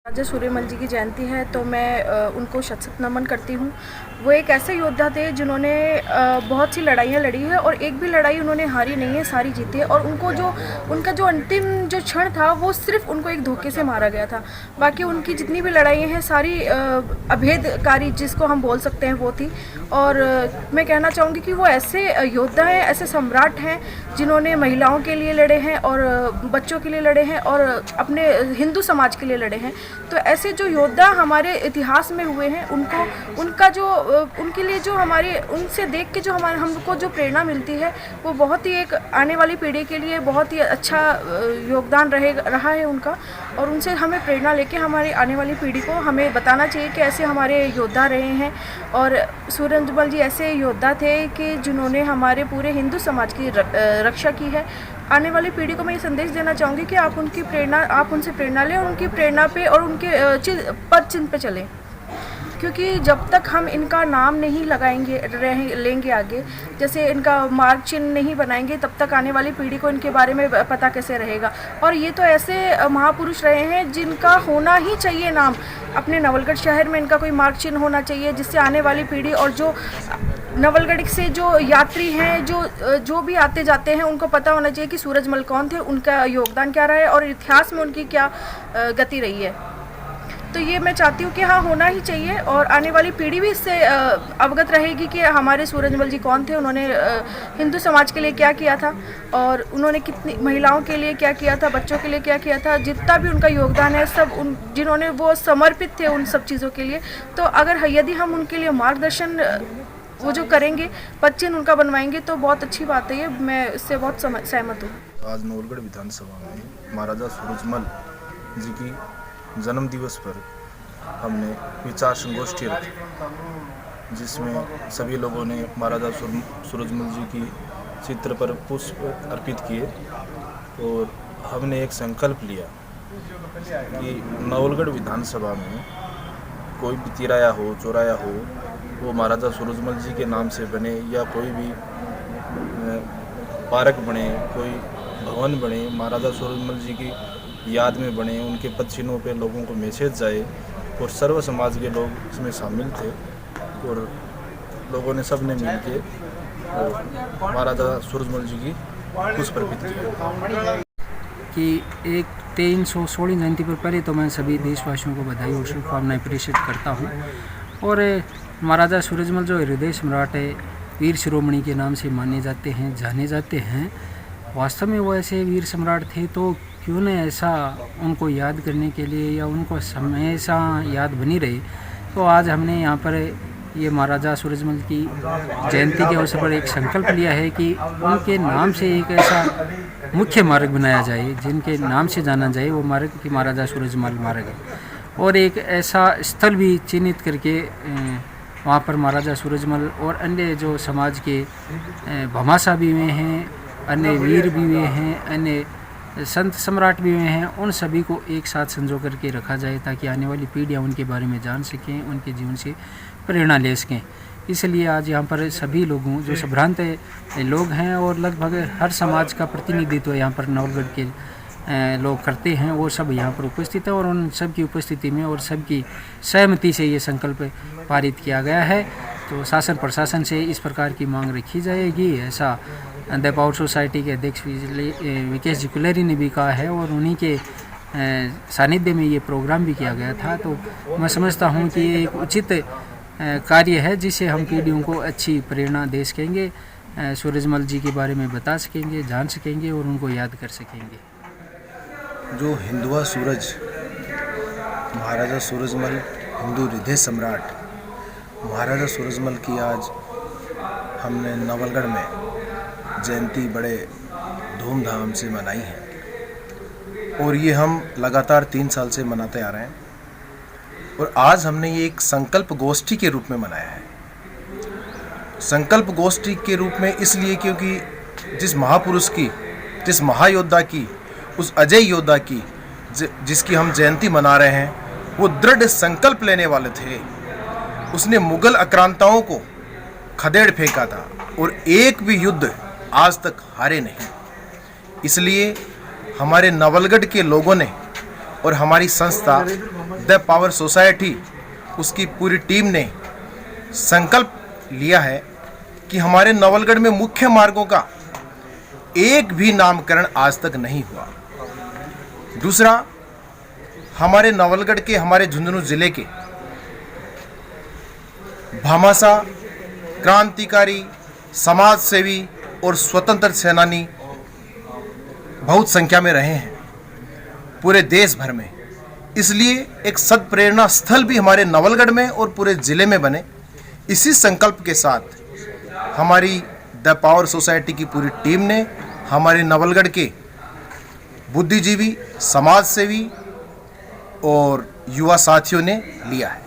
राजा सूर्यमल जी की जयंती है तो मैं उनको शत शत नमन करती हूँ। वो एक ऐसे योद्धा थे जिन्होंने बहुत सी लड़ाइयाँ लड़ी है और एक भी लड़ाई उन्होंने हारी नहीं है, सारी जीती है। और उनका जो अंतिम जो क्षण था वो सिर्फ उनको एक धोखे से मारा गया था। बाकी उनकी जितनी भी लड़ाइयाँ हैं सारी अभेदकारी जिसको हम बोल सकते हैं वो थी। और मैं कहना चाहूँगी कि वो ऐसे योद्धा हैं, ऐसे सम्राट हैं जिन्होंने महिलाओं के लिए लड़े हैं और बच्चों के लिए लड़े हैं और अपने हिंदू समाज के लिए लड़े हैं। तो ऐसे जो योद्धा हमारे इतिहास में हुए हैं उनके लिए जो हमारे उनसे देख के जो हमको जो प्रेरणा मिलती है वो बहुत ही एक आने वाली पीढ़ी के लिए बहुत ही अच्छा योगदान रहा है उनका। और उनसे हमें प्रेरणा लेके हमारी आने वाली पीढ़ी को हमें बताना चाहिए कि ऐसे हमारे योद्धा रहे हैं। और सूर्यमल जी ऐसे योद्धा थे कि जिन्होंने हमारे पूरे हिंदू समाज की रक्षा की है। आने वाली पीढ़ी को मैं ये संदेश देना चाहूँगी कि आप उनसे प्रेरणा लें और उनकी प्रेरणा पे और उनके पद चिन्ह पे चलें। क्योंकि जब तक हम इनका नाम नहीं लेंगे आगे, जैसे इनका मार्ग चिन्ह नहीं बनाएंगे, तब तक आने वाली पीढ़ी को इनके बारे में पता कैसे रहेगा। और ये तो ऐसे महापुरुष रहे हैं जिनका होना ही चाहिए नाम। अपने नवलगढ़ शहर में इनका कोई मार्ग चिन्ह होना चाहिए जिससे आने वाली पीढ़ी और जो नवलगढ़ से जो यात्री हैं जो भी आते जाते हैं उनको पता होना चाहिए कि सूरजमल कौन थे, उनका योगदान क्या रहा है और इतिहास में उनकी क्या गति रही है। तो ये मैं चाहती हूँ कि हाँ, होना ही चाहिए और आने वाली पीढ़ी भी इससे अवगत रहेगी कि हमारे सूरजमल जी कौन थे, उन्होंने हिंदू समाज के लिए क्या किया था और उन्होंने कितनी महिलाओं के लिए क्या किया था, बच्चों के लिए क्या किया था। जितना भी उनका योगदान है सब जिन्होंने वो समर्पित थे उन सब चीज़ों के लिए। तो अगर यदि हम उनके लिए मार्गदर्शन वो जो करेंगे, पदचिन्ह उनका बनवाएंगे तो बहुत अच्छी बात है। ये मैं इससे बहुत सहमत हूँ। आज नवलगढ़ विधानसभा में महाराजा सूरजमल जी की जन्म दिवस पर हमने विचार संगोष्ठी रखी, जिसमें सभी लोगों ने महाराजा सूरजमल जी की चित्र पर पुष्प अर्पित किए और हमने एक संकल्प लिया कि नवलगढ़ विधानसभा में कोई भी तिराया हो, चौराया हो, वो महाराजा सूरजमल जी के नाम से बने या कोई भी पार्क बने, कोई भवन बने, महाराजा सूरजमल जी की याद में बने, उनके पद चिन्हों पे लोगों को मैसेज जाए। और सर्व समाज के लोग इसमें शामिल थे और लोगों ने सब ने मिल के महाराजा सूरजमल जी की पुष्प अर्पित किया। कि एक 316 जयंती पर पहले तो मैं सभी देशवासियों को बधाई और शुभकामनाएं प्रेषित करता हूँ। और महाराजा सूरजमल जो हृदय सम्राट है, वीर शिरोमणि के नाम से माने जाते हैं, जाने जाते हैं। वास्तव में वो ऐसे वीर सम्राट थे तो क्यों न ऐसा उनको याद करने के लिए या उनको हमेशा याद बनी रहे। तो आज हमने यहाँ पर ये महाराजा सूरजमल की जयंती के अवसर पर एक संकल्प लिया है कि उनके नाम से एक ऐसा मुख्य मार्ग बनाया जाए जिनके नाम से जाना जाए, वो मार्ग कि महाराजा सूरजमल मार्ग है। और एक ऐसा स्थल भी चिन्हित करके वहाँ पर महाराजा सूरजमल और अन्य जो समाज के भामाशाह भी हुए हैं, अन्य वीर भी हुए हैं, अन्य संत सम्राट भी हुए हैं, उन सभी को एक साथ संजो करके रखा जाए ताकि आने वाली पीढ़ियाँ उनके बारे में जान सकें, उनके जीवन से प्रेरणा ले सकें। इसलिए आज यहाँ पर सभी लोगों जो संभ्रांत लोग हैं और लगभग हर समाज का प्रतिनिधित्व यहाँ पर नवलगढ़ के लोग करते हैं, वो सब यहाँ पर उपस्थित है। और उन सब की उपस्थिति में और सबकी सहमति से ये संकल्प पारित किया गया है। तो शासन प्रशासन से इस प्रकार की मांग रखी जाएगी, ऐसा द पावर सोसाइटी के अध्यक्ष विकेश जिकुलेरी ने भी कहा है और उन्हीं के सानिध्य में ये प्रोग्राम भी किया गया था। तो मैं समझता हूँ कि ये एक उचित कार्य है जिससे हम पीढ़ियों को अच्छी प्रेरणा दे सकेंगे, सूरजमल जी के बारे में बता सकेंगे, जान सकेंगे और उनको याद कर सकेंगे। जो हिंदुआ सूरज महाराजा सूरजमल, हिंदू हृदय सम्राट महाराजा सूरजमल की आज हमने नवलगढ़ में जयंती बड़े धूमधाम से मनाई है और ये हम लगातार 3 साल से मनाते आ रहे हैं। और आज हमने ये एक संकल्प गोष्ठी के रूप में मनाया है। संकल्प गोष्ठी के रूप में इसलिए क्योंकि जिस महापुरुष की, जिस महायोद्धा की, उस अजय योद्धा की जिसकी हम जयंती मना रहे हैं, वो दृढ़ संकल्प लेने वाले थे। उसने मुगल आक्रांताओं को खदेड़ फेंका था और एक भी युद्ध आज तक हारे नहीं। इसलिए हमारे नवलगढ़ के लोगों ने और हमारी संस्था द पावर सोसाइटी, उसकी पूरी टीम ने संकल्प लिया है कि हमारे नवलगढ़ में मुख्य मार्गों का एक भी नामकरण आज तक नहीं हुआ। दूसरा, हमारे नवलगढ़ के, हमारे झुंझुनू जिले के भामाशाह क्रांतिकारी, समाज सेवी और स्वतंत्र सेनानी बहुत संख्या में रहे हैं पूरे देश भर में। इसलिए एक सद्प्रेरणा स्थल भी हमारे नवलगढ़ में और पूरे ज़िले में बने, इसी संकल्प के साथ हमारी द पावर सोसाइटी की पूरी टीम ने हमारे नवलगढ़ के बुद्धिजीवी, समाज सेवी और युवा साथियों ने लिया है।